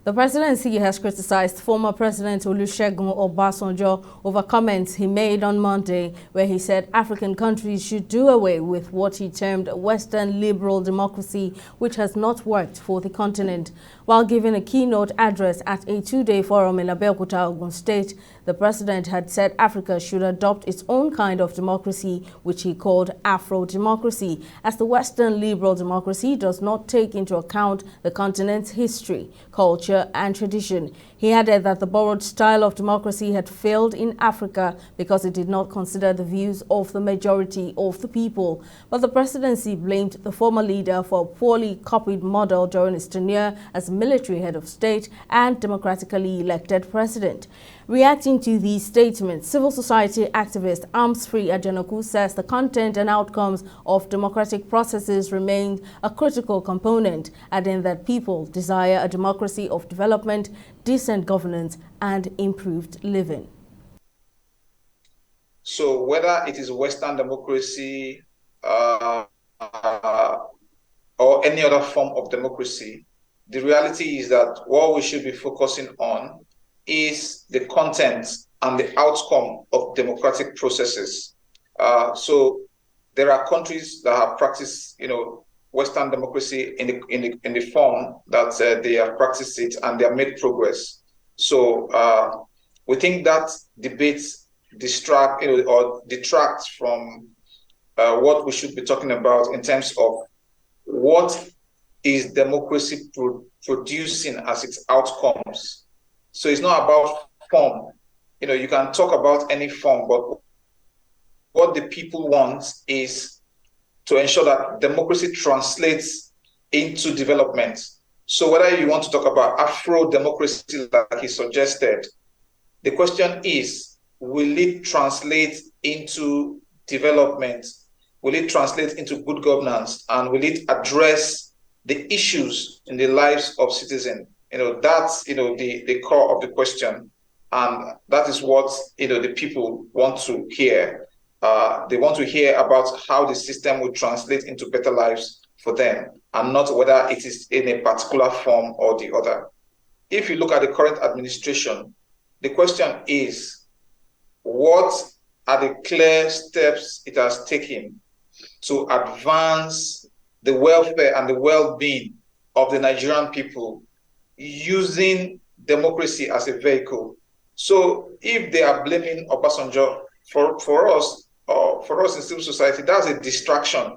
The presidency has criticized former President Olusegun Obasanjo over comments he made on Monday, where he said African countries should do away with what he termed Western liberal democracy, which has not worked for the continent. While giving a keynote address at a two-day forum in Abeokuta, Ogun State, the president had said Africa should adopt its own kind of democracy, which he called Afro-democracy, as the Western liberal democracy does not take into account the continent's history, culture, and tradition. He added that the borrowed style of democracy had failed in Africa because it did not consider the views of the majority of the people. But the presidency blamed the former leader for a poorly copied model during his tenure as military head of state and democratically elected president. Reacting to these statements, civil society activist Arms Free Ajanoku says the content and outcomes of democratic processes remain a critical component, adding that people desire a democracy of development, decent governance, and improved living. So whether it is Western democracy or any other form of democracy, the reality is that what we should be focusing on is the content and the outcome of democratic processes. So there are countries that have practiced, Western democracy in the form that they have practiced it and they have made progress. So we think that debate distract, or detract from what we should be talking about in terms of what is democracy producing as its outcomes. So it's not about form. You can talk about any form, but what the people want is to ensure that democracy translates into development. So whether you want to talk about Afro-democracy like he suggested, the question is, will it translate into development? Will it translate into good governance? And will it address the issues in the lives of citizens? That's the core of the question, and that is what the people want to hear. They want to hear about how the system will translate into better lives for them, and not whether it is in a particular form or the other. If you look at the current administration, the question is, what are the clear steps it has taken to advance the welfare and the well-being of the Nigerian people using democracy as a vehicle? So if they are blaming Obasanjo, for us in civil society, that's a distraction.